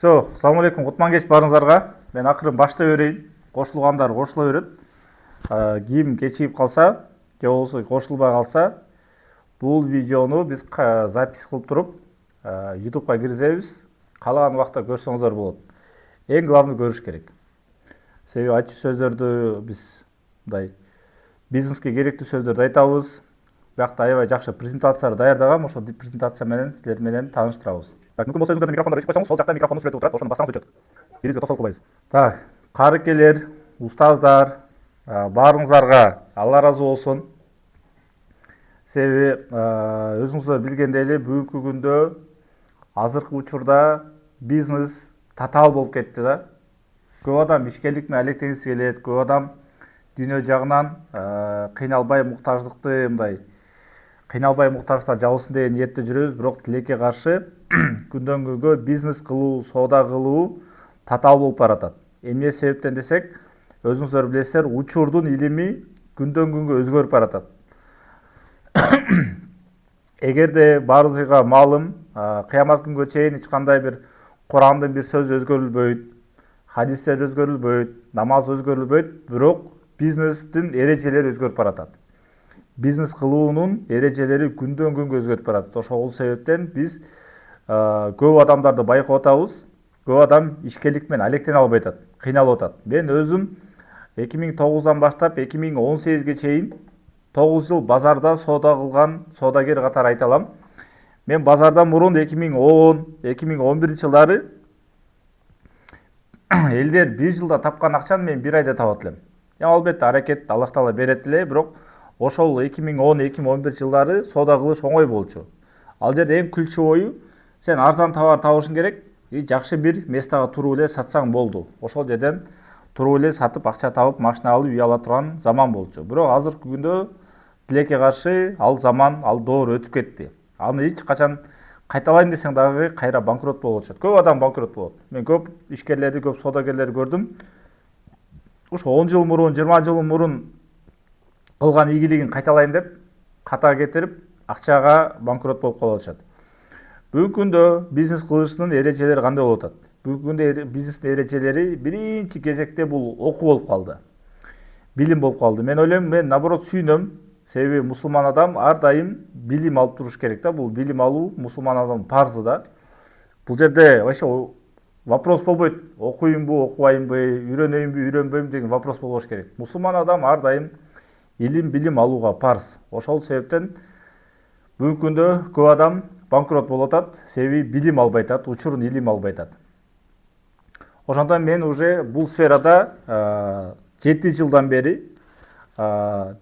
Assalamu алейкум, кутман кеч барыңыздарга. Мен акырын баштай берейин. Кошулгандар кошула берет. Ким кечигип калса, же болбосо кошулбай калса, бул видеону биз запись кылып туруп, YouTube'га киргизебиз. Каалаган убакта көрсөңүздөр болот. Эң главный көрүш керек. Себеби айтчу сөздөрдү биз мындай бизнеске керектүү сөздөрдү айтабыз. Биякта аябай жакшы презентациялар даярдагам, ошол презентация менен силер менен тааныштырабыз. Мүмкүн болсо өзүңүздөрдүн микрофондорду өчүп койсоңуз, сол жакта микрофондун сүрөтү турат, ошону бассаңыз өчөт. Бирибизге тосолуп кылбайбыз. Карыкелер, устаздар, баарыңыздарга Алла разы болсун. Себеби өзүңүздөр билгендей эле бүгүнкү күндө азыркы учурда бизнес татаал болуп кетти да. Көп адам ишкерлик менен алектенгиси келет, көп адам дүйнө жагынан кыйналбай муктаждыкты кыйналбай муктаждыкта жабылсын деген ниетте жүрөбүз, бирок тилекке каршы күндөн күнгө бизнес кылуу, соода кылуу татаал болуп баратат. Эмне себептен десек, өзүңүздөр билесиздер, учурдун илими күндөн күнгө өзгөрүп баратат. Эгерде баарыбызга маалым, кыямат күнгө чейин эч кандай бир Курандын бир сөзү өзгөрүлбөйт, хадистер өзгөрүлбөйт, намаз өзгөрүлбөйт, бирок бизнестин эрежелери өзгөрүп баратат. Бизнес кылуунун эрежелери күндөн күнгө өзгөрүп баратат. Ошол себептен биз көп адамдарды байкап атабыз. Көп адам ишкерлик менен алектене албай атат, кыйналып атат. Мен өзүм 2009-дан баштап 2018-ге чейин 9 жыл базарда соода кылган соодагер катары айта алам. Мен базардан мурун 2010-2011 жылдары элдер бир жылда тапкан акчаны мен бир айда табат элем. Албетте аракет Аллах Таала берет эле, бирок ошол 2010-2011 жылдары соода кылыш оңой болчу. Ал жерде эң ключевойу сен арзан товар табышың керек, жакшы бир местага туруп эле сатсаң болду. Ошол жерден туруп эле сатып акча табып, машина алып үй ала турган заман болчу. Бирок азыркы күндө тилекке каршы ал заман, ал доор өтүп кетти. Аны эч качан кайталайм десең дагы кайра банкрот болуп атат. Көп адам банкрот болот. Мен көп ишкерлерди, көп соодагерлерди көрдүм. Ушу 10 жыл мурун, 20 жыл мурун кылган ийгилигин кайталайм деп ката кетирип, акчага банкрот болуп калып атышат. Бүгүнкү күндө бизнес кылышынын эрежелери кандай болуп атат? Бүгүнкү күндө бизнестин эрежелери биринчи кезекте бул окуу болуп калды. Билим болуп калды. Мен ойлойм, мен наоборот сүйүнөм. Себеби мусулман адам ар дайым билим алып туруш керек да. Бул билим алуу мусулман адамдын парзы да. Бул жерде вообще вопрос болбойт. Окуймбу, окубаймбы, үйрөнөймбү, үйрөнбөймбү деген вопрос болбош керек. Мусулман адам ар дайым билим алууга парз. Ошол себептен бүгүнкү күндө көп адам банкрот болуп атат, себеби билим албай атат, учурун илим албай атат. Ошондон мен уже бул сферада 7 жылдан бери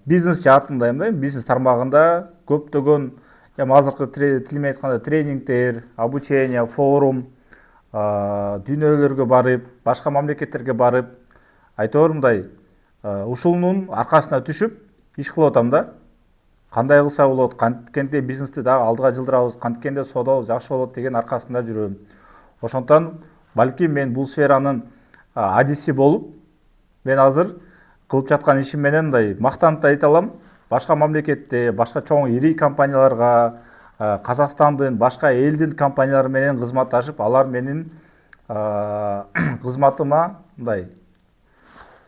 бизнес жаатындайм да, бизнес тармагында көптөгөн, азыркы тилимен айтканда тренингдер, обучение, форум, дүйнөлөргө барып, башка мамлекеттерге барып, айтор мындай ушунун аркасына түшүп иш кылып атам да. Кандай кылса болот, канткенде бизнести дагы алдыга жылдырабыз, канткенде соодабыз жакшы болот деген аркасында жүрөм. Ошондон балким мен бул сферанын адиси болуп, мен азыр кылып жаткан ишим менен мындай мактанып айта алам. Башка мамлекетте, башка чоң ири компанияларга, Казакстандын, башка элдин компаниялары менен кызматташып, алар менин кызматыма мындай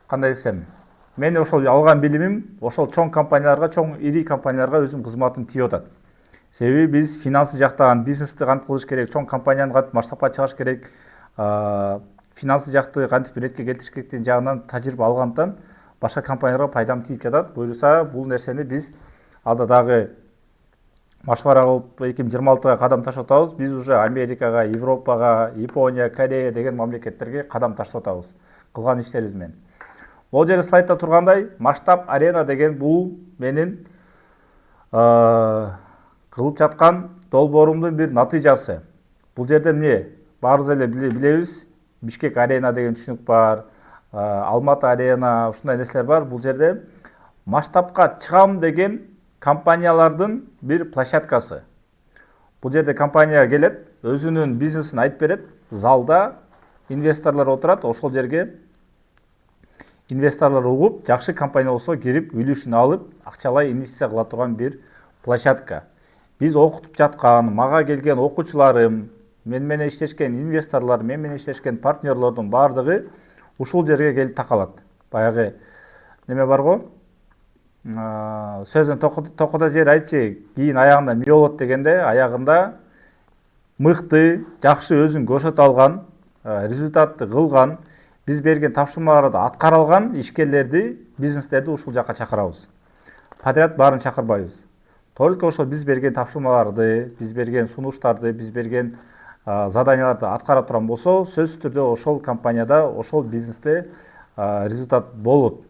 кандай десем, мен ошол алган билимим ошол чоң компанияларга, чоң ири компанияларга өзүм кызматым тийип атат. Себеби биз финансы жактаган бизнести кантип кылыш керек, чоң компанияны кантип масштабка чыгарыш керек, финансы жакты кантип иретке келтириш керектигин жагынан тажрыйба алгандыктан башка компанияларга пайдам тийип жатат. Буюрса бул нерсени биз алда дагы машвара кылып 2026-га кадам таштап атабыз. Биз уже Америкага, Европага, Япония, Корея деген мамлекеттерге кадам таштап атабыз кылган иштерибиз менен. Бул жерде слайдта тургандай масштаб арена деген бул менин кылып жаткан долбоорумдун бир натыйжасы. Бул жерде эмне? Баарыбыз эле билебиз, Бишкек арена деген түшүнүк бар, Алматы арена, ушундай нерселер бар. Бул жерде масштабка чыгам деген компаниялардын бир площадкасы. Бул жерде компания келет, өзүнүн бизнесин айтып берет, залда инвесторлор отурат, ошол жерге инвесторлор угуп, жакшы компания болсо кирип, үлүшүн алып, акчалай инвестиция кыла турган бир площадка. Биз окутуп жаткан, мага келген окуучуларым, мен менен иштешкен инвесторлор, мен менен иштешкен партнерлордун баардыгы ушул жерге келип такалат. Баягы неме бар го, сөзүн токота жер айтчы, кийин аягында эмне болот дегенде, аягында мыкты, жакшы өзүн көрсөтө алган, результатты кылган, биз берген тапшырмаларды аткара алган ишкерлерди, бизнестерди ушул жака чакырабыз. Подряд баарын чакырбайбыз. Только ошо биз берген тапшырмаларды, биз берген сунуштарды, биз берген заданияларды аткара турган болсо, сөзсүз түрдө ошол компанияда, ошол бизнесте результат болот.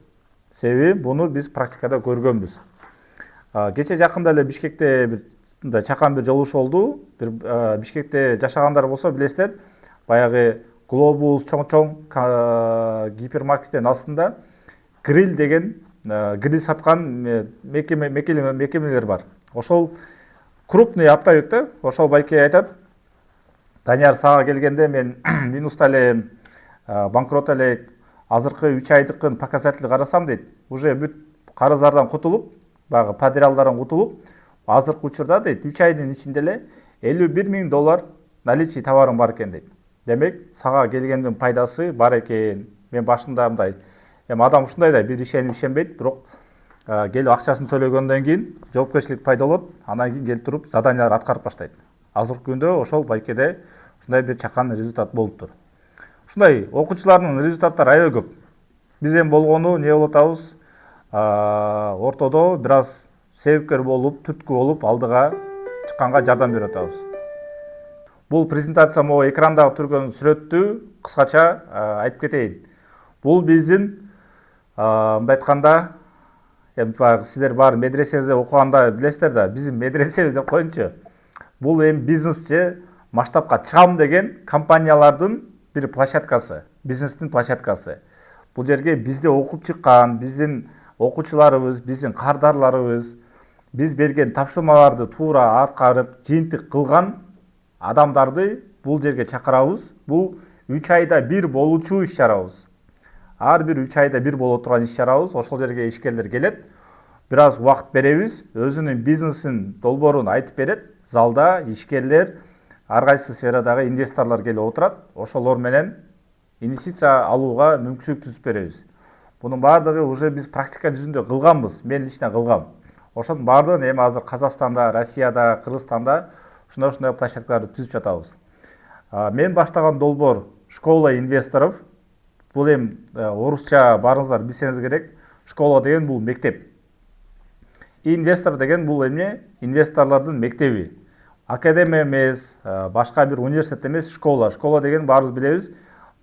Себеби буну биз практикада көргөнбүз. Кече жакында эле Бишкекте бир чакан бир жолугушуу болду. Бишкекте жашагандар болсо билесиздер, баягы Глобус чоң гипермаркеттин астында гриль деген гриль саткан мекемелер бар. Ошол крупный оптовик да, ошол байке айтат: Данияр, сага келгенде мен минуста элем, банкрот элек, азыркы 3 айдыкын показатель карасам дейт, уже бүт карыздардан кутулуп, баягы подреалдардан кутулуп, азыркы учурда дейт 3 айдын ичинде эле $51,000 наличий товарым бар экен дейт. Демек, сага келгендин пайдасы бар экен. Мен башында мындай, адам ушундай да, бир ишенбейт, бирок келип акчасын төлөгөндөн кийин жоопкерчилик пайда болот, андан кийин келип туруп заданиялар аткарып баштайт. Азыркы күндө ошол байкеде ушундай бир чакан результат болуптур. Ушундай окуучулардын результаттары аябай көп. Биз эми болгону не болуп атабыз? Ортодо бир аз себепкер болуп, түрткү болуп, алдыга чыкканга жардам берип атабыз. Бул презентация могу экрандагы түргөн сүрөттү кыскача айтып кетейин. Бул биздин мындай айтканда, сиздер баары медресеңизде окуганда билесиздер да, биздин медресебиз деп коеюнчу. Бул эми бизнес же масштабка чыгам деген компаниялардын бир площадкасы, бизнестин площадкасы. Бул жерге бизде окуп чыккан, биздин окуучуларыбыз, биздин кардарларыбыз, биз берген тапшырмаларды туура аткарып, жыйынтык кылган адамдарды бул жерге чакырабыз. Бул 3 айда бир болуучу иш-чарабыз. Ар бир 3 айда бир боло турган иш-чарабыз. Ошол жерге ишкерлер келет. Бир аз убакыт беребиз, өзүнүн бизнесин долбоорун айтып берет. Залда ишкерлер, ар кайсы сферадагы инвесторлор келип отурат. Ошолор менен инвестиция алууга мүмкүнчүлүк түзүп беребиз. Бунун баардыгы уже биз практика жүзүндө кылганбыз. Мен лично кылгам. Ошонун баардыгын эми азыр Казакстанда, Россияда, Кыргызстанда ушундай площадкаларды түзүп жатабыз. Мен баштаган долбоор школа инвесторов. Бул эми орусча барыңыздар билсеңиз керек. Школа деген бул мектеп. Инвестор деген бул эмне? Инвесторлордун мектеби. Академия эмес, башка бир университет эмес, школа. Школа деген баарыбыз билебиз,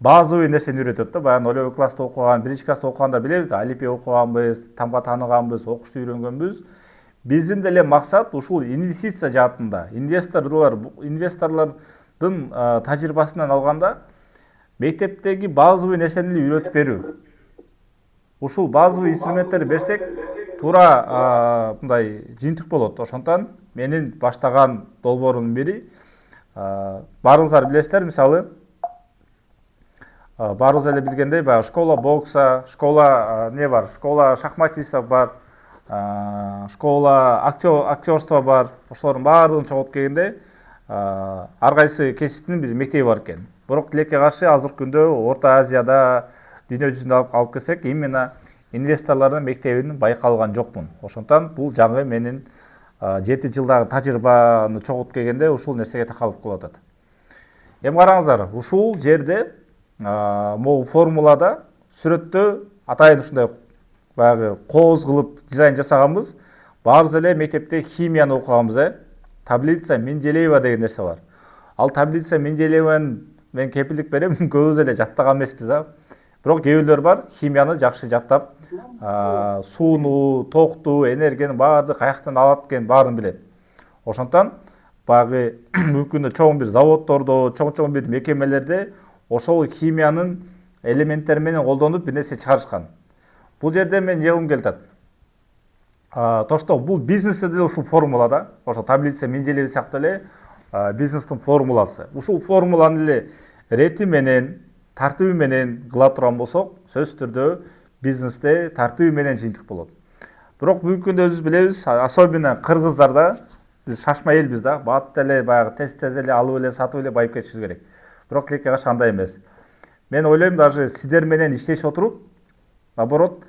базовый нерсени үйрөтөт да. Баягы 0 класста окуган, 1 класста окуганда билебиз, алифбе окуганбыз, тамга тааныганбыз, окушту үйрөнгөнбүз. Биздин деле максат ушул инвестиция жаатында. Инвесторлордун тажрыйбасынан алганда мектептеги базовый нерсени үйрөтүп берүү. Ушул базовый инструменттерди берсек, туура мындай жыйынтык болот. Ошондон менин баштаган долбоорумдун бири, баарыңыздар билесиздер, мисалы, баарыбыз эле билгендей, баягы школа бокса, школа не бар, школа шахматистов бар, школа актерство бар. Ошолордун баардыгын чогултуп келгенде, ар кайсы кесиптин бир мектеби бар экен. Бирок тилекке каршы азыркы күндө Орто Азияда, дүйнө жүзүндө алып келсек, именно инвесторлордун мектебин байкалган жокмун. Ошондон бул жаңы менин 7 жылдагы тажрыйбаны чогултуп келгенде ушул нерсеге такалып кылып атат. Эми караңыздар, ушул жерде могу формулада сүрөттө атайын ушундай баягы кооз кылып дизайн жасаганбыз. Баарыбыз эле мектепте химияны окуганбыз, таблица Менделеева деген нерсе бар. Ал таблица Менделееваны мен кепилдик берем, көбүбүз эле жаттаган эмеспиз. Бирок кээ бирлер бар, химияны жакшы жаттап, сууну, токту, энергияны баардык каяктан алат экен баарын билет. Ошондон баягы мүмкүн чоң бир заводдордо, чоң бир мекемелерде ошол химиянын элементтери менен колдонуп бир нерсе чыгарышкан. Бул жерде мен жегим келип атат. Тошто бул бизнесте деле ушул формулада, ошо таблица Менделеева сыяктуу эле бизнестин формуласы. Ушул формуланы эле рети менен, тартиби менен кыла турган болсок, сөзсүз түрдө бизнесте тартиби менен жыйынтык болот. Бирок бүгүнкү күндө өзүбүз билебиз, особенно кыргыздарда биз шашма элбиз да, бат эле баягы тез эле алып эле сатып эле байып кетишибиз керек. Бирок тилекке каршы андай эмес. Мен ойлойм, даже сиздер менен иштешип отуруп, наоборот,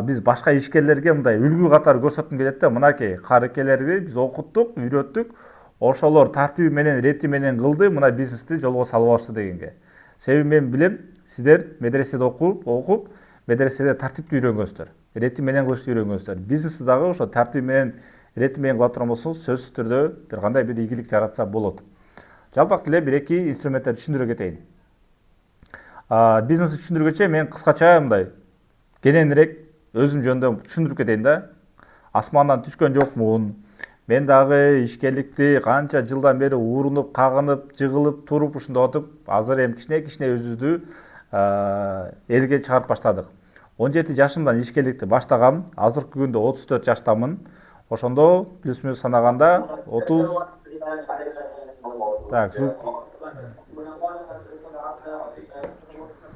биз башка ишкерлерге мындай үлгү катары көрсөткүм келет да. Мынакей карыкелерди биз окуттук, үйрөттүк, ошолор тартиби менен, рети менен кылды, мына бизнести жолго салып алышты дегенге. Себеби мен билем, сиздер медреседе окуп, медреседе тартипти үйрөнгөнсүздөр, рети менен кылышты үйрөнгөнсүздөр. Бизнести дагы ошо тартиби менен, рети менен кыла турган болсоңуз, сөзсүз түрдө бир кандай бир ийгилик жаратса болот. Жалпак эле бир эки инструменттерди түшүндүрө кетейин. Бизнести түшүндүргөчө мен кыскача мындай кененирээк өзүм жөнүндө түшүндүрүп кетейин да. Асмандан түшкөн жокмун. Мен дагы ишкерликти канча жылдан бери урунуп, кагынып, жыгылып, туруп ушунда отуп, азыр эми кичине өзүбүздү элге чыгарып баштадык. 17 жашымдан ишкерликти баштагам. Азыркы күндө 34 жаштамын. Ошондо плюс-минус санаганда 30. Так,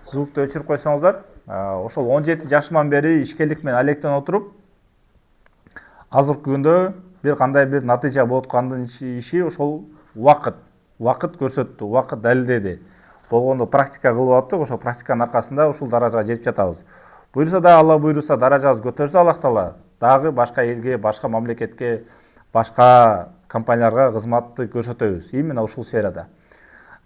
звукту өчүрүп койсоңуздар. Ошол 17 жашыман бери ишкерлик менен алектенип отуруп, азыркы күндө бир кандай бир натыйжа болуп аткандын иши ошол убакыт көрсөттү, убакыт далилдеди. Болгондо практика кылып аттык, ошол практиканын аркасында ушул даражага жетип жатабыз. Буюрса да, Алла буйруса, даражабыз көтөрсө Аллах Таала, дагы башка элге, башка мамлекетке, башка компанияларга кызматты көрсөтөбүз. Именно ушул сферада.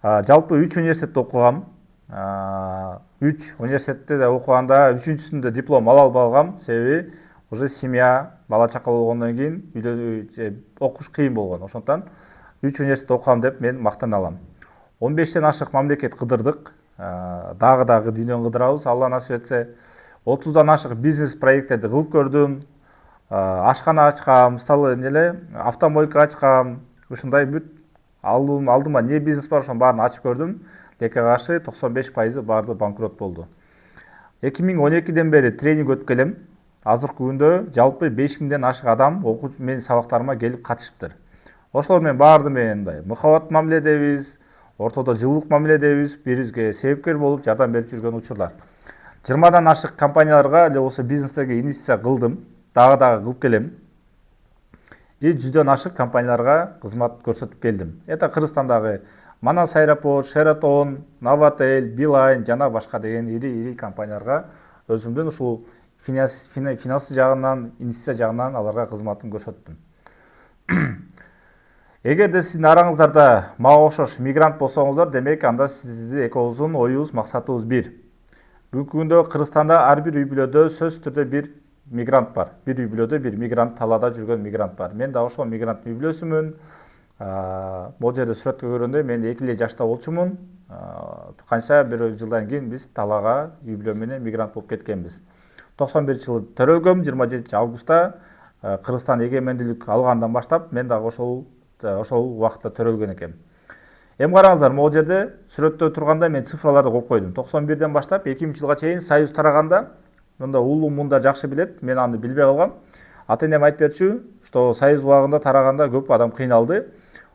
Жалпы 3 университетте окугам. 3 университетте да окуганда 3-сүндө диплом ала албагам. Себеби уже семья, бала чака болгондон кийин окуш кыйын болгон. Ошондон 3 университетте окугам деп мен мактана алам. 15тен ашык мамлекет кыдырдык. Дагы дүйнөнү кыдырабыз, Алла насип этсе. 30дан ашык бизнес проекттерди кылып көрдүм. Ашкана ачкам, мисалы автомойка ачкам. Ушундай бүт алдыма не бизнес бар, ошонун баарын ачып көрдүм. Тилекке каршы 95% баардыгы банкрот болду. 2012ден бери тренинг өтүп келем. Азыркы күндө жалпы 5000ден ашык адам окуучу менин сабактарыма келип катышыптыр. Ошолор менен баардыгы менен мындай махабат мамиледебиз, ортодо жылуулук мамиледебиз, бирибизге себепкер болуп жардам берип жүргөн учурлар. 20дан ашык компанияларга эле болсо бизнестерге инвестиция кылдым, дагы кылып келем. 100дөн ашык компанияларга кызмат көрсөтүп келдим. Это Кыргызстандагы Манас Аэропорт, Шератон, Новотель, Билайн жана башка деген ири компанияларга өзүмдүн ушул финансы жагынан, инвестиция жагынан аларга кызматын көрсөттүм. Эгерде сиздин араңыздарда мага окшош мигрант болсоңуздар, демек анда сиздин экөөбүздүн оюбуз, максатыбыз бир. Бүгүнкү күндө Кыргызстанда ар бир үй бүлөдө сөзсүз түрдө бир мигрант бар. Бир үй бүлөдө бир мигрант, талаада жүргөн мигрант бар. Мен да ошол мигранттын үй бүлөсүмүн. Бул жерде сүрөттө көргөндө мен 2 жашта болчумун. Канча бир жылдан кийин биз талаага үй бүлө менен мигрант болуп кеткенбиз. 91-жылы төрөлгөм, 27 августта Кыргызстан эгемендүүлүк алгандан баштап мен дагы ошол убакытта төрөлгөн экем. Эми караңыздар, могу жерде сүрөттө турганда мен цифраларды коюп койдум. 91ден баштап 2000-жылга чейин союз тараганда, мында улуу мундар жакшы билет, мен аны билбей калгам. Ата-энем айтып берчү, что союз убагында тараганда көп адам кыйналды.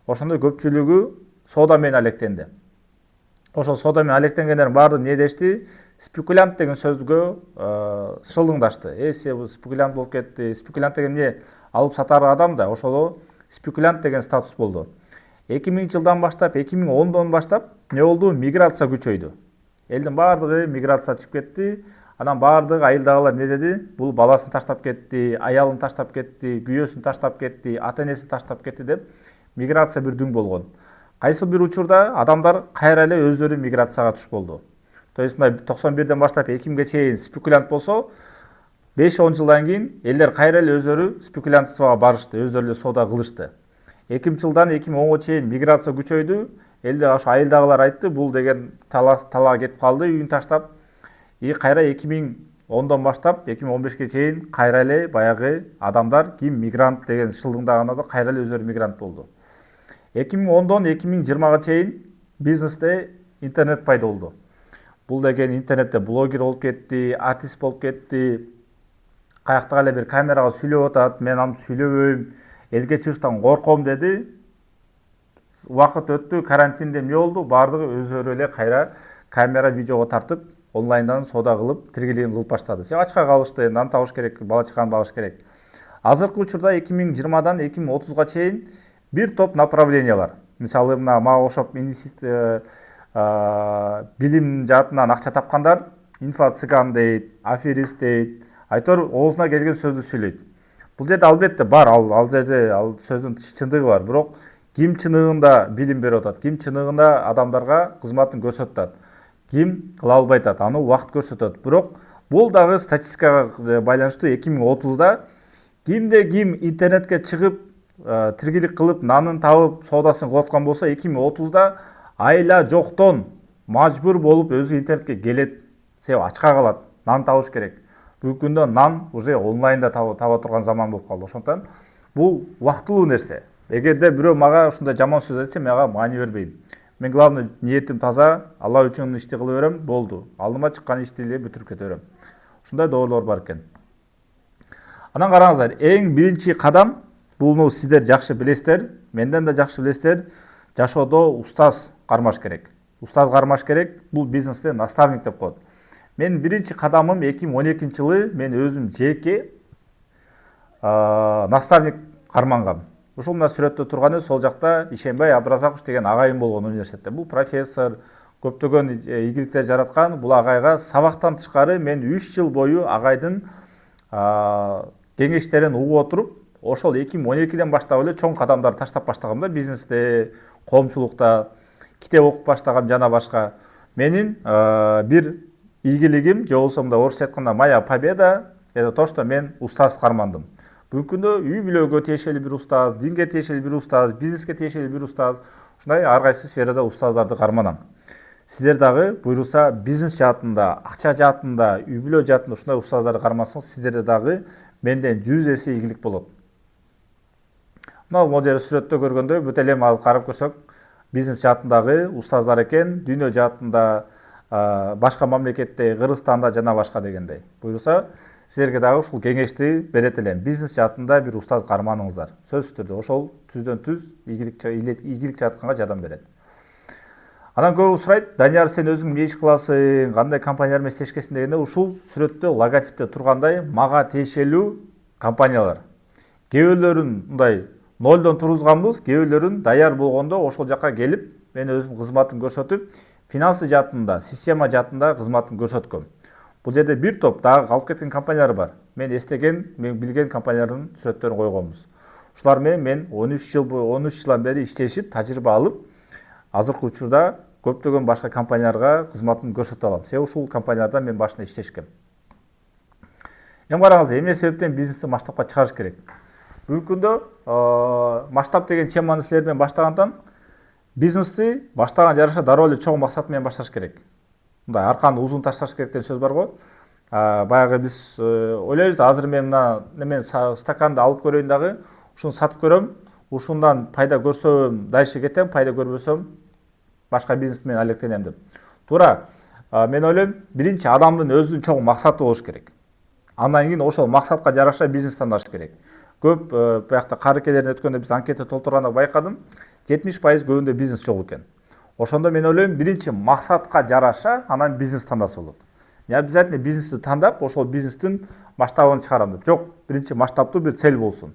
Ошондо көпчүлүгү соода менен алектенди. Ошол соода менен алектенгендердин баардыгы эмне дешти? Спекулянт деген сөзгө шылдыңдашты. Сен спекулянт болуп кетти. Спекулянт деген эмне? Алып сатар адам да, ошол спекулянт деген статус болду. 2000-жылдан баштап, 2010дон баштап эмне болду? Миграция күчөйдү. Элдин баардыгы миграция чыгып кетти. Анан баардыгы айылдагылар эмне деди? Бул баласын таштап кетти, аялын таштап кетти, күйөөсүн таштап кетти, ата-энесин таштап кетти деп миграция бир дүң болгон. Кайсы бир учурда адамдар кайра эле өздөрү миграцияга туш болду. То есть 91ден баштап 2000ге чейин спекулянт болсо, 5-10 жылдан кийин элдер кайра эле өздөрү спекулянтствага барышты, өздөрү эле соода кылышты. 2000-жылдан 2010га чейин миграция күчөйдү. Элде ошо айылдагылар айтты, бул деген талаа кетип калды, үйүн таштап. Кайра 2010дон баштап 2015ге чейин кайра эле баягы адамдар ким мигрант деген шылдыңдаганда да кайра эле өздөрү мигрант болду. 2010дон 2020га чейин бизнесте интернет пайда болду. Бул деген интернетте блогер болуп кетти, артист болуп кетти. Каяктагы эле бир камерага сүйлөп атат, мен аны сүйлөбөйм, элге чыгыштан корком деди. Убакыт өттү, карантинде эмне болду? Баардыгы өздөрү эле кайра камера, видеого тартып, онлайндан соода кылып, тиргелигин кылып баштады. Сен ачка калышты, нан табыш керек, бала чаканы багыш керек. Азыркы учурда 2020дан 2030га чейин бир топ направлениялар. Мисалы мага окшоп билим жаатынан акча тапкандар инфо-цыган дейт, аферист дейт, айтор оозуна келген сөздү сүйлөйт. Бул жерде албетте бар, ал жерде ал сөздүн чындыгы бар. Бирок ким чыныгында билим берип атат, ким чыныгында адамдарга кызматын көрсөтүп атат, ким кыла албай атат, аны убакыт көрсөтөт. Бирок бул дагы статистикага байланыштуу 2030-да кимде ким интернетке чыгып тиргилик кылып, нанын табып, соодасын кылып аткан болсо, 2030-да айла жоктон мажбур болуп өзү интернетке келет, себеби ачка калат, нан табыш керек. Бүгүнкү күндө нан уже онлайнда таба турган заман болуп калды. Ошондон бул убактылуу нерсе. Эгерде бирөө мага ушундай жаман сөз айтса, мен ага маани бербейм. Мен главный ниетим таза, Алла үчүн ишти кыла берем, болду. Алдыма чыккан ишти эле бүтүрүп кете берем. Ушундай доолор бар экен. Анан караңыздар, эң биринчи кадам, буну сиздер жакшы билесиздер, менден да жакшы билесиздер, жашоодо устаз кармаш керек. Устаз кармаш керек, бул бизнесте наставник деп коет. Мен биринчи кадамым 2012-жылы мен өзүм жеке наставник кармангам. Ушул мына сүрөттө турганы сол жакта Ишенбай Абдыразаков деген агайым болгон университетте. Бул профессор, көптөгөн ийгиликтер жараткан. Бул агайга сабактан тышкары мен 3 жыл бою агайдын кеңештерин угуп отуруп, ошол 2012-ден баштап эле чоң кадамдар таштап баштагам да, бизнесте, коомчулукта, китеп окуп баштагам жана башка. Менин бир ийгилигим, же болбосо мындай орусча айтканда моя победа, это то, что мен устаз кармандым. Бүгүнкү күндө үй бүлөгө тиешелүү бир устаз, динге тиешелүү бир устаз, бизнеске тиешелүү бир устаз, ушундай ар кайсы сферада устаздарды карманам. Сиздер дагы буйруса бизнес жаатында, акча жаатында, үй бүлө жаатында ушундай устаздарды кармасаңыз, сиздерде дагы менден 100 эсе ийгилик болот. Мына могу жерде сүрөттө көргөндөй, бүт эле азыр карап көрсөк, бизнес жаатындагы устаздар экен, дүйнө жаатында, башка мамлекетте, Кыргызстанда жана башка дегендей. Буйруса сиздерге дагы ушул кеңешти берет элем. Бизнес жаатында бир устаз карманыңыздар. Сөзсүз түрдө ошол түздөн түз ийгилик жаратканга жардам берет. Анан көбү сурайт, Данияр, сен өзүң эмне иш кыласың, кандай компаниялар менен иштешкесиң дегенде, ушул сүрөттө логотипте тургандай мага тиешелүү компаниялар. Кээ бирөөлөрүн мындай нолдон тургузганбыз, кээ бирөөлөрүн даяр болгондо ошол жака келип, мен өзүм кызматын көрсөтүп, финансы жаатында, система жаатында кызматын көрсөткөм. Бул жерде бир топ дагы калып кеткен компаниялар бар. Мен эстеген, мен билген компаниялардын сүрөттөрүн койгонбуз. Ушулар менен мен 13 жылдан бери иштешип, тажрыйба алып, азыркы учурда көптөгөн башка компанияларга кызматын көрсөтө алам. Себеби ушул компанияларда мен башында иштешкем. Эми караңыз, эмне себептен бизнести масштабка чыгарыш керек? Бүгүнкү күндө масштаб деген теманы силер менен баштагандан бизнести баштаган жараша дароо эле чоң максат менен башташ керек. Мындай арканы узун ташташ керек деген сөз бар го. Баягы биз ойлойбуз да, азыр мен мына немен стаканды алып көрөйүн дагы, ушуну сатып көрөм, ушундан пайда көрсөм дальше кетем, пайда көрбөсөм башка бизнес менен алектенем деп. Туура. Мен ойлойм, биринчи адамдын өзүнүн чоң максаты болуш керек. Андан кийин ошол максатка жараша бизнес тандаш керек. Көп биякта карыкелерин өткөндө биз анкета толтурганда байкадым, 70% көбүндө бизнес жок экен. Ошондо мен ойлойм, биринчи максатка жараша анан бизнес тандаса болот. Не обязательно бизнести тандап, ошол бизнестин масштабын чыгарам деп. Жок, биринчи масштабтуу бир цель болсун.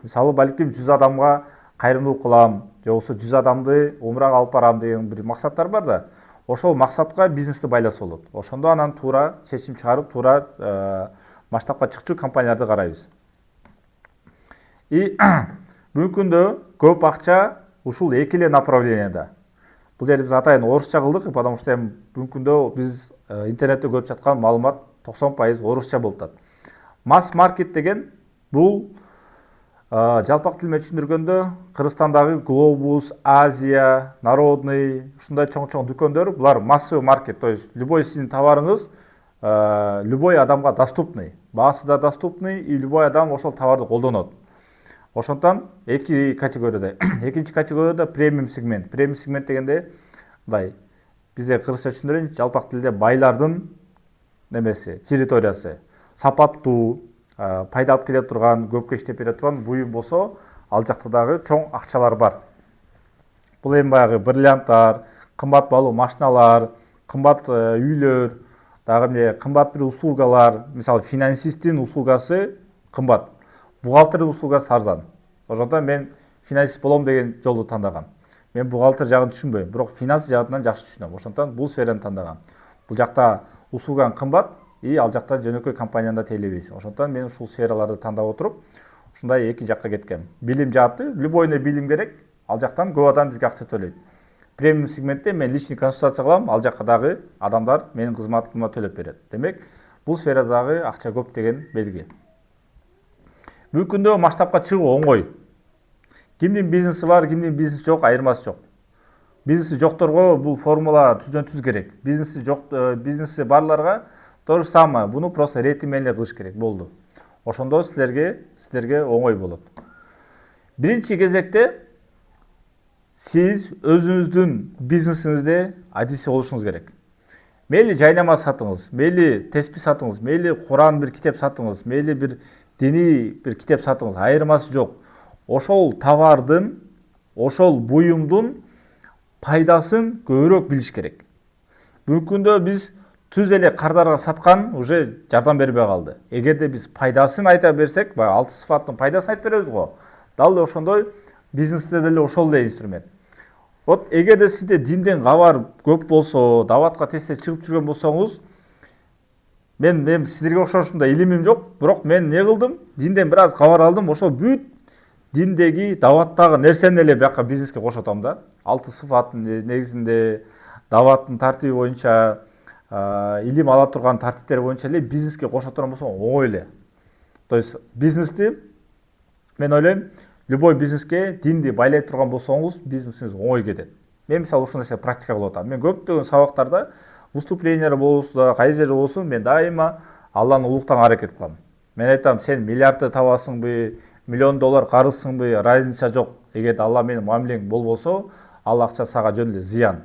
Мисалы, балким 100 адамга кайрымдуулук кылам, же болбосо 100 адамды умрага алып барам деген бир максаттар бар да. Ошол максатка бизнести байласа болот. Ошондо анан туура чечим чыгарып, туура масштабка чыкчу компанияларды карайбыз. Бүгүнкү күндө көп акча ушул эки эле направленияда. Бул жерде биз атайын орусча кылдык, потому что бүгүнкү күндө биз интернетте көрүп жаткан маалымат 90% орусча болуп атат. Масс маркет деген бул жалпак тил менен түшүндүргөндө Кыргызстандагы Глобус, Азия, Народный, ушундай чоң дүкөндөр, булар массовый маркет, то есть любой сиздин товарыңыз любой адамга доступный, баасы да доступный, и любой адам ошол товарды колдонот. Ошондон эки категорияда. Экинчи категорияда премиум сегмент. Премиум сегмент дегенде мындай бизде кыргызча түшүндүрөйүн, жалпак тилде байлардын немеси, территориясы. Сапаттуу, пайда алып келе турган, көпкө иштеп бере турган буюм болсо, ал жакта дагы чоң акчалар бар. Бул эми баягы бриллианттар, кымбат баалуу машиналар, кымбат үйлөр, дагы эмне кымбат бир услугалар, мисалы финансисттин услугасы кымбат. Бухгалтер услугасы арзан. Ошондон мен финансист болом деген жолду тандагам. Мен бухгалтер жагын түшүнбөйм, бирок финанс жагынан жакшы түшүнөм. Ошондон бул сфераны тандагам. Бул жакта услугаң кымбат, ал жакта жөнөкөй компанияда тейлебейсиң. Ошондон мен ушул сфераларды тандап отуруп, ушундай эки жакка кеткем. Билим жааты, любойуна билим керек. Ал жактан көп адам бизге акча төлөйт. Премиум сегментте мен личный консультация кылам, ал жакка дагы адамдар менин кызматыма төлөп берет. Демек, бул сферадагы акча көп деген белги. Бүгүнкү күндө масштабка чыгуу оңой. Кимдин бизнеси бар, кимдин бизнеси жок, айырмасы жок. Бизнеси жокторго бул формула түздөн-түз керек. Бизнеси барларга то же самое. Буну просто ретимен эле кылыш керек болду. Ошондо силерге оңой болот. Биринчи кезекте сиз өзүңүздүн бизнесиңизде адиси болушуңуз керек. Мейли жайнама сатыңыз, мейли теспи сатыңыз, мейли Куран бир китеп сатыңыз, мейли бир диний бир китеп сатыңыз, айырмасы жок. Ошол товардын, ошол буюмдун пайдасын көбүрөөк билиш керек. Бүгүнкү күндө биз түз эле кардарга саткан уже жардам бербей калды. Эгерде биз пайдасын айта берсек, алты сыфаттын пайдасын айтып беребиз го. Дал эле ошондой бизнесте деле ошол эле инструмент. Вот эгерде сизде динден кабар көп болсо, даватка тез чыгып жүргөн болсоңуз, мен силерге окшошундай илимим жок, бирок мен не кылдым? Динден бир аз кабар алдым, ошол бүт диндеги даваттагы нерсени эле бияка бизнеске кошотом да. Алты сыфаттын негизинде даваттын тартиби боюнча, илим ала турган тартиптери боюнча эле бизнеске кошо турган болсоң оңой эле. То есть бизнести мен ойлойм, любой бизнеске динди байлай турган болсоңуз, бизнесиңиз оңой кетет. Мен мисалы ушул нерсе практика кылып атам. Мен көптөгөн сабактарда, выступлениялар болсун, кай жерде болсун, мен дайыма Алланы улуктаганга аракет кылам. Мен айтам, сен миллиардты табасыңбы, $1 миллион карызсыңбы, разница жок. Эгерде Алла менин мамилең болбосо, ал акча сага жөн эле зыян.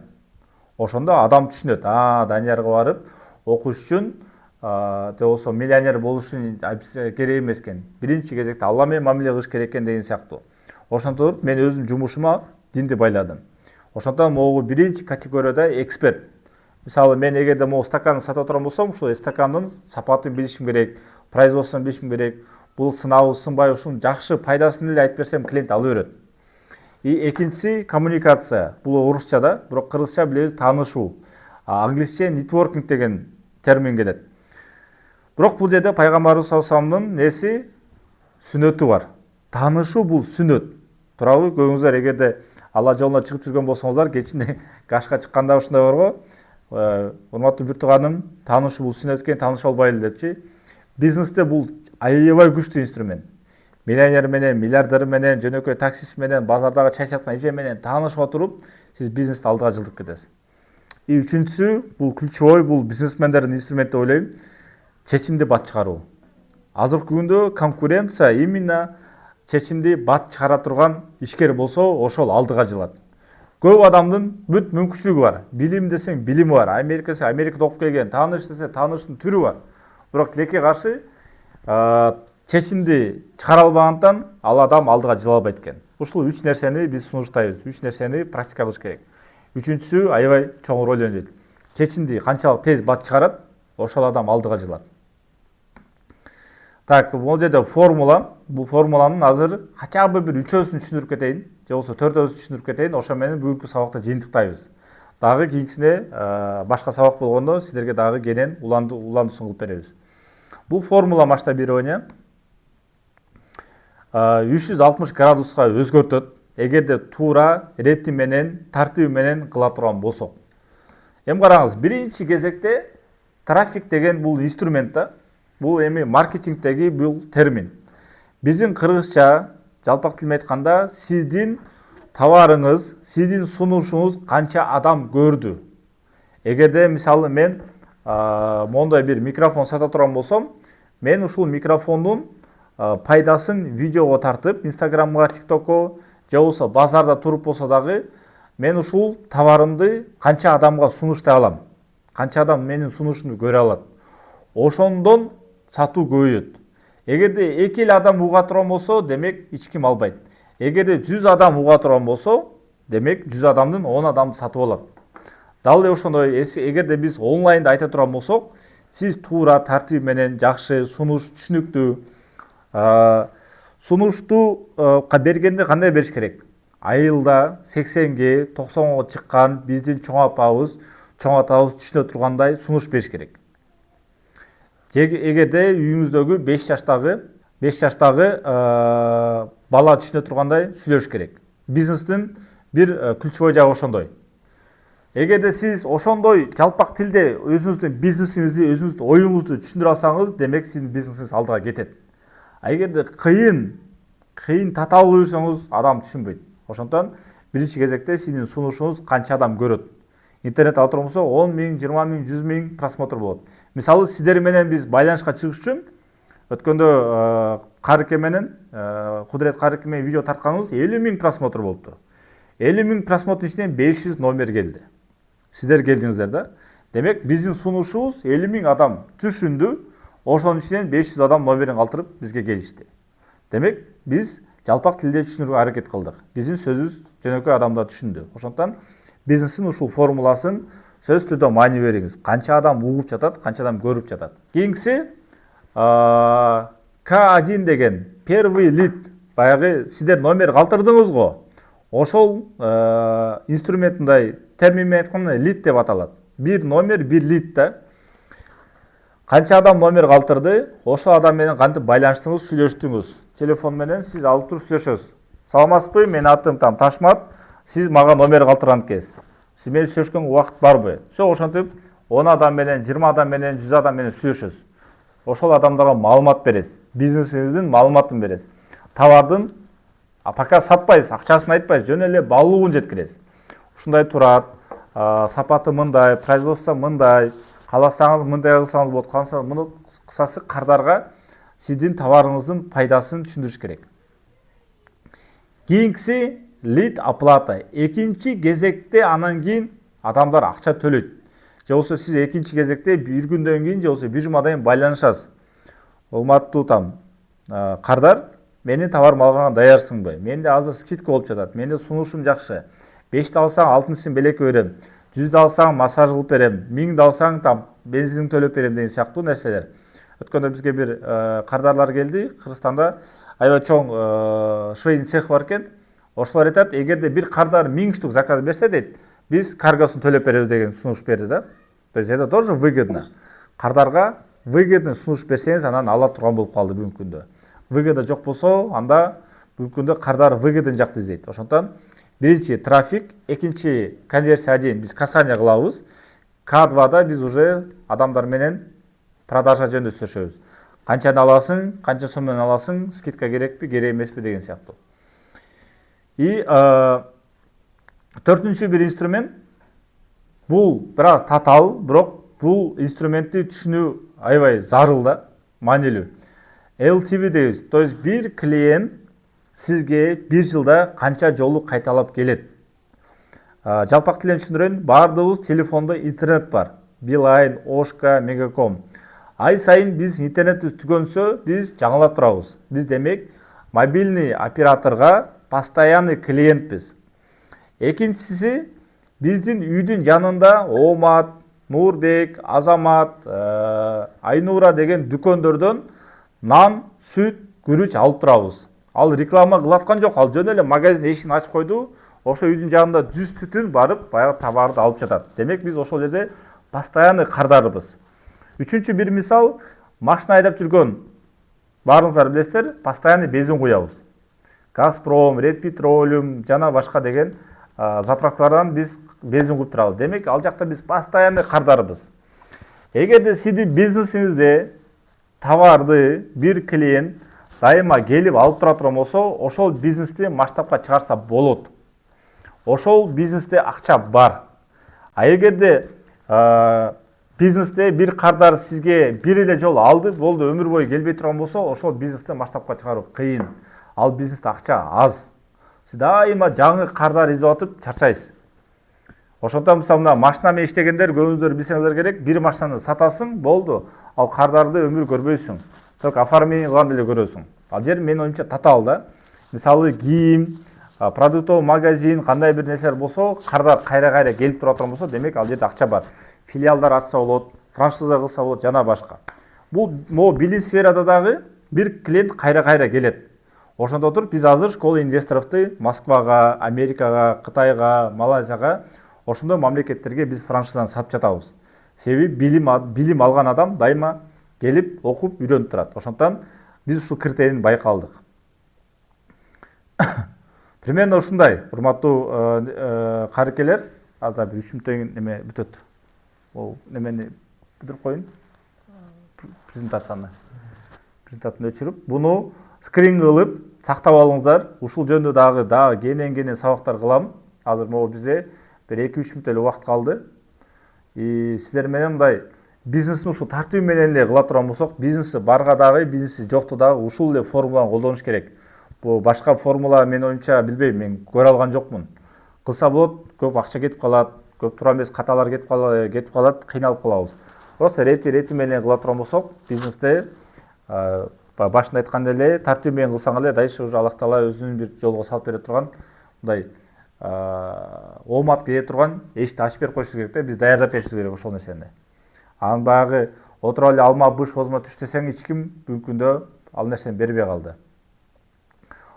Ошондо адам түшүнөт, Даниярга барып окуш үчүн, же болбосо миллионер болуш үчүн керек эмес экен. Биринчи кезекте Алла менен мамиле кылыш керек экен деген сыяктуу. Ошондон мен өзүм жумушума динди байладым. Ошондон могу биринчи категорияда эксперт. Мисалы мен эгерде могу стаканды сатып турган болсом, ушул стакандын сапатын билишим керек, производствосун билишим керек. Бул сынабы сынбай, ушун жакшы пайдасын эле айтып берсем, клиент ала берет. Экинчиси коммуникация. Бул орусча да, бирок кыргызча билебиз таанышуу. Англисче networking деген термин келет. Бирок бул жерде пайгамбарыбыз саллаллаху алейхи вассаламдын неси сүннөтү бар. Таанышуу бул сүннөт. Туурабы? Көбүңүздөр эгерде Алла жолуна чыгып жүргөн болсоңуздар, кечинде гашка чыкканда ушундай бар го. Урматтуу бир тууганым, таанышуу бул сүннөт экен, тааныша албайлы депчи. Бизнесте бул аябай күчтүү инструмент. Миллионер менен, миллиардер менен, жөнөкөй таксист менен, базардагы чай саткан эже менен таанышып отуруп, сиз бизнести алдыга жылдырып кетесиз. Үчүнчүсү, бул ключевой, бул бизнесмендердин инструменти деп ойлойм, чечимди бат чыгаруу. Азыркы күндө конкуренция именно чечимди бат чыгара турган ишкер болсо, ошол алдыга жылат. Көп адамдын бүт мүмкүнчүлүгү бар. Билим десең билими бар. Америкада окуп келген, тааныш десе таанышын түрү бар. Бирок тилекке каршы чечимди чыгара албагандыктан ал адам алдыга жыла албайт экен. Ушул 3 нерсени биз сунуштайбыз. 3 нерсени практика кылыш керек. Үчүнчүсү аябай чоң роль ойнойт. Чечимди канчалык тез бат чыгарат, ошол адам алдыга жылат. Так, бул жерде формула. Бул формуланын азыр качабы бир 3-өсүн түшүндүрүп кетейин, же болбосо 4-өсүн түшүндүрүп кетейин. Ошо менен бүгүнкү сабакта жыйынтыктайбыз. Дагы кийинкисине башка сабак болгондо сиздерге дагы кенен уландысын кылып беребиз. Бул формула масштабирования 360 градуска өзгөртөт. Эгерде туура рети менен, тартиби менен кыла турган болсок. Эми караңыз, биринчи кезекте трафик деген бул инструмент да. Бул эми маркетингдеги бул термин. Биздин кыргызча жалпак тил менен айтканда, сиздин товарыңыз, сиздин сунушуңуз канча адам көрдү. Эгерде мисалы мен мондай бир микрофон сата турган болсом, мен ушул микрофондун пайдасын видеого тартып, Инстаграмга, ТикТокко, же болбосо базарда туруп болсо дагы, мен ушул товарымды канча адамга сунуштай алам. Канча адам менин сунушумду көрө алат. Ошондон сатуу көбөйөт. Эгерде 2 эле адам уга турган болсо, демек эч ким албайт. Эгерде 100 адам уга турган болсо, демек 100 адамдын 10 адамы сатып алат. Дал эле ошондой, эгерде биз онлайнда айта турган болсок, сиз туура тартип менен жакшы сунуш түшүнүктүү Сунуштууга бергенде кандай бериш керек? Айылда 80ге 90га чыккан биздин чоң апабыз, чоң атабыз түшүнө тургандай сунуш бериш керек. Эгерде үйүңүздөгү 5 жаштагы бала түшүнө тургандай сүйлөш керек. Бизнестин бир ключевой жагы ошондой. Эгерде сиз ошондой жалпак тилде өзүңүздүн бизнесиңизди, өзүңүздүн оюңузду түшүндүрө алсаңыз, демек сиздин бизнесиңиз алдыга кетет. А эгерде кыйын татаал буюрсаңыз, адам түшүнбөйт. Ошондон биринчи кезекте сиздин сунушуңуз канча адам көрөт. Интернет ала турган болсо 10 000, 20 000, 100 000 просмотр болот. Мисалы сиздер менен биз байланышка чыгыш үчүн өткөндө Карыке менен Кудурет Карыке менен видео тартканыбыз 50 000 просмотр болупту. 50 000 просмотрдун ичинен 500 номер келди. Сиздер келдиңиздер да. Демек биздин сунушубуз 50 000 адам түшүндү. Ошонун ичинен 500 адам номерин калтырып бизге келишти. Демек биз жалпак тилде түшүнүүгө аракет кылдык. Биздин сөзүбүз жөнөкөй адамдар түшүндү. Ошондон бизнестин ушул формуласын сөз түрдө маани бериңиз. Канча адам угуп жатат, канча адам көрүп жатат. Кийинкиси К1 деген первый лид, баягы сиздер номер калтырдыңыз го. Ошол инструмент мындай термин менен айтканда лид деп аталат. Бир номер, бир лид да. Канча адам номер калтырды, ошол адам менен кантип байланыштыңыз, сүйлөштүңүз. Телефон менен сиз алып туруп сүйлөшөсүз. Саламатсызбы, менин атым Ташмат. Сиз мага номер калтырган экенсиз. Сиз менен сүйлөшкөнгө убакыт барбы? Ошентип 10 адам менен, 20 адам менен, 100 адам менен сүйлөшөсүз. Ошол адамдарга маалымат бересиз. Бизнесиңиздин маалыматын бересиз. Товардын пока сатпайсыз, акчасын айтпайсыз, жөн эле баалуулугун жеткиресиз. Ушундай турат, сапаты мындай, производство мындай, кааласаңыз мындай кылсаңыз болот, кааласаңыз муну, кысасы кардарга сиздин товарыңыздын пайдасын түшүндүрүш керек. Кийинкиси лид оплата. Экинчи кезекте анан кийин адамдар акча төлөйт. Же болбосо сиз экинчи кезекте бир күндөн кийин же болбосо бир жумадан кийин байланышасыз. Урматтуу кардар, менин товарымды алганга даярсыңбы? Менде азыр скидка болуп жатат. Менде сунушум жакшы. 5 алсаң 6-сын белекке берем. 100 алсаң массаж кылып берем. 1000 алсаң бензин төлөп берем деген сыяктуу нерселер. Өткөндө бизге бир кардарлар келди. Кыргызстанда аябай чоң швейный цех бар экен. Ошолор айтат, эгерде бир кардар 1000 штук заказ берсе дейт, биз каргосын төлөп беребиз деген сунуш берди да. То есть это тоже выгодно. Кардарга выгодный сунуш берсеңиз, анан ала турган болуп калды бүгүнкү күндө. Выгода жок болсо, анда бүгүнкү күндө кардар выгодный жакты издейт. Ошондон биринчи трафик, экинчи конверсия 1 биз касание кылабыз. К2да биз уже адамдар менен продажа жөнүндө сүйлөшөбүз. Канчаны аласың, канча сом менен аласың, скидка керекпи, керек эмеспи деген сыяктуу. И төртүнчү бир инструмент, бул бирок татаал, бирок бул инструментти түшүнүү аябай зарыл да, маанилүү. LTV дейбиз. То есть бир клиент сизге бир жылда канча жолу кайталап келет. Жалпак тилден түшүндүрөйүн, баардыгыбыз телефондо интернет бар. Билайн, Ошка, Мегаком. Ай сайын биз интернетти түгөнсө, биз жаңылап турабыз. Биз демек мобильный операторга постоянный клиентпиз. Экинчиси, биздин үйдүн жанында Омат, Нурбек, Азамат, Айнура деген дүкөндөрдөн нан, сүт, күрүч алып турабыз. Ал реклама кылаткан жок, ал жөн эле магазин эшигин ачып койду. Ошо үйдүн жанында 100 түтүн барып, баягы товарды алып жатат. Демек биз ошол жерде постоянный кардарбыз. Үчүнчү бир мисал, машина айдап жүргөн баарыңыздар билесиздер, постоянный бензин куябыз. Газпром, Ред Петролиум жана башка деген заправкалардан биз бензин куюп турабыз. Демек, ал жакта биз постоянный кардарбыз. Эгерде сиздин бизнесиңизде товарды бир клиент дайыма келип алып тура турган болсо, ошол бизнести масштабка чыгарса болот. Ошол бизнесте акча бар. А эгерде бизнесте бир кардар сизге бир эле жолу алды, болду, өмүр бою келбей турган болсо, ошол бизнести масштабка чыгаруу кыйын. Ал бизнесте акча аз. Сиз дайыма жаңы кардар издеп атып чарчайсыз. Ошондон мисалы мына машина менен иштегендер көбүңүздөр билсеңиздер керек, бир машинаны сатасың, болду. Ал кардарды өмүр көрбөйсүң. Только оформление кылганда эле көрөсүң. Ал жер менин оюмча татаал да. Мисалы кийим, продуктовый магазин, кандай бир нерселер болсо, кардар кайра-кайра келип тура турган болсо, демек ал жерде акча бар. Филиалдар ачса болот, франшиза кылса болот, жана башка. Бул могу билим сферада дагы бир клиент кайра-кайра келет. Ошондо туруп биз азыр школа инвесторовду Москвага, Америкага, Кытайга, Малайзияга ошондой мамлекеттерге биз франшизаны сатып жатабыз. Себеби билим алган адам дайыма келип окуп үйрөнүп турат. Ошондон биз ушул критерийни байкалдык. Примерно ушундай, урматтуу карыкелер. Азыр бир 3 мүнөттөн неме бүтөт. Ол немени бүтүрүп коюн. Презентацияны өчүрүп, буну скрин кылып сактап алыңыздар. Ушул жөнүндө дагы кенен сабактар кылам. Азыр могу бизде бир 2-3 мүнөт эле убакыт калды. Сиздер менен мындай бизнесин ушул тартуу менен эле кыла турган болсок, бизнеси барга дагы, бизнеси жокто дагы ушул эле формуланы колдонуш керек. Бул башка формула менин оюмча билбейм, мен көрө алган жокмун. Кылса болот, көп акча кетип калат, көп тура эмес каталар кетип калат, кыйналып калабыз. Просто рети менен кыла турган болсок, бизнесте башында айткандай эле тартуу менен кылсаң эле дальше уже Аллах Таала өзүнүн бир жолго салып бере турган, мындай оомат келе турган эшикти ачып берип коюшубуз керек да, биз даярдап беришибиз керек ошол нерсени. Анан баягы отуруп эле алма быш козмо түш десең, эч ким бүгүнкү күндө ал нерсени бербей калды.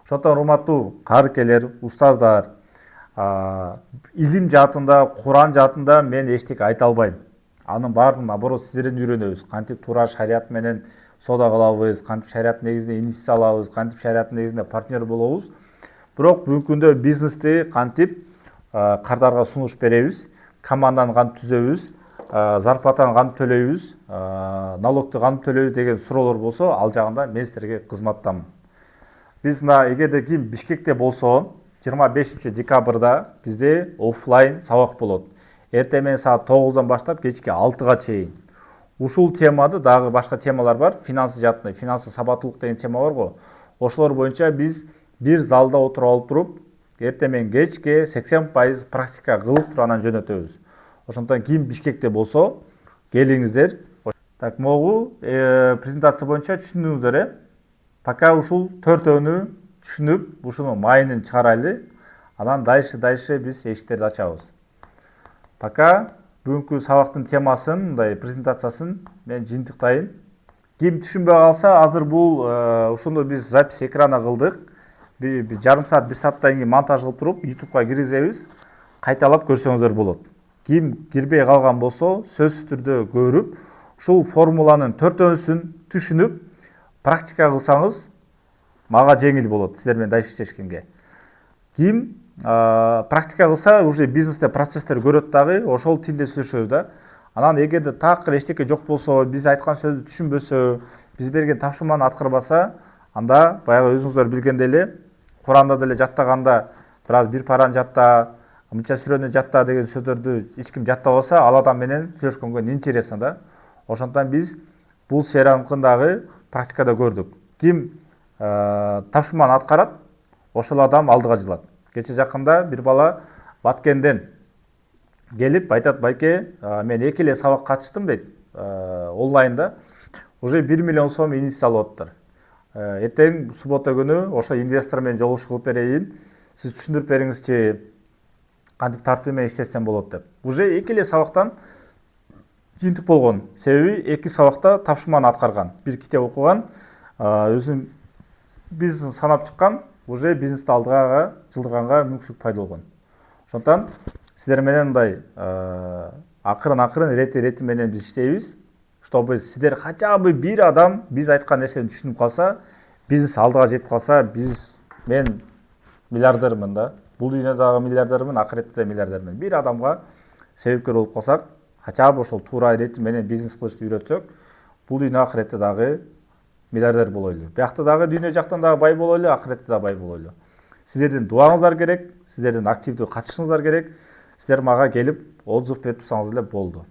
Ошондон урматтуу карыкелер, устаздар, илим жаатында, Куран жаатында мен эчтеке айта албайм. Анын баардыгын наоборот сиздерден үйрөнөбүз. Кантип туура шарият менен соода кылабыз, кантип шарият негизинде инвестиция алабыз, кантип шарият негизинде партнер болобуз. Бирок бүгүнкү күндө бизнести кантип кардарга сунуш беребиз, команданы кантип түзөбүз, зарплатаны кантип төлөйбүз, налогду кантип төлөйбүз деген суроолор болсо, ал жагында мен сиздерге кызматтамын. Биз мына эгерде ким Бишкекте болсо, 25 декабрда бизде оффлайн сабак болот. Эртең менен саат 9-дан баштап кечки 6-га чейин. Ушул темада дагы башка темалар бар. Финансы жаатында, финансы сабаттуулук деген тема бар го. Ошолор боюнча биз бир залда отуруп алып туруп, эртең менен кечке 80% практика кылып туруп анан жөнөтөбүз. Ошондон ким Бишкекте болсо, келиңиздер. Так, могу презентация боюнча түшүндүңүздөр, Пока ушул төртөөнү түшүнүп, ушуну майынын чыгарайлы, анан дайшы биз эшиктерди ачабыз. Пока бүгүнкү сабактын темасын, мындай презентациясын мен жыйынтыктайын. Ким түшүнбөй калса, азыр бул ушуну биз запись экрана кылдык. Bir жарым саат, 1 сааттан кийин монтаж кылып туруп, YouTube'га киргизебиз. Кайталап көрсөңүздөр болот. Ким кирбей калган болсо, сөзсүз түрдө көрүп, ушул формуланын төртөөсүн түшүнүп, практика кылсаңыз, мага жеңил болот, сиздер менен дайыш иштешкенге. Ким практика кылса, уже бизнесте процесстер көрөт дагы, ошол тилде сүйлөшөбүз да. Анан эгерде такыр эчтеке жок болсо, биз айткан сөздү түшүнбөсө, биз берген тапшырманы аткарбаса, анда баягы өзүңүздөр билгендей эле, Куранда деле жаттаганда, бир параны жатта, мынча сүрөнү жатта деген сөздөрдү эч ким жаттабаса, ал адам менен сүйлөшкөнгө неинтересно да. Ошондон биз бул сфераныкын дагы практикада көрдүк. Ким тапшырманы аткарат, ошол адам алдыга жылат. Кече жакында бир бала Баткенден келип айтат, байке, мен 2 эле сабак катыштым дейт, онлайнда. Уже 1 миллион сом инвестиция алып атыптыр. Эртең суббота күнү ошо инвестор менен жолугуш кылып берейин. Сиз түшүндүрүп бериңизчи, кантип тартуу менен иштесем болот деп. Уже 2 эле сабактан жыйынтык болгон. Себеби 2 сабакта тапшырманы аткарган. Бир китеп окуган, өзүн бизнес санап чыккан, уже бизнести алдыга жылдырганга мүмкүнчүлүк пайда болгон. Ошондон сиздер менен мындай акырын рети менен биз иштейбиз, чтобы сиздер хотя бы бир адам биз айткан нерсени түшүнүп калса, бизнес алдыга жетип калса, мен миллиардермин да. Бул дүйнөдөгү миллиардермин, акыретте да миллиардермин. Бир адамга себепкер болуп калсак, хотя бы ошол туура рети менен бизнес кылышты үйрөтсөк, бул дүйнө акыретте дагы миллиардер болойлу. Биякта дагы дүйнө жактан дагы бай болойлу, акыретте дагы бай болойлу. Сиздердин дуаңыздар керек, сиздердин активдүү катышыңыздар керек. Сиздер мага келип отзыв берип турсаңыз эле болду.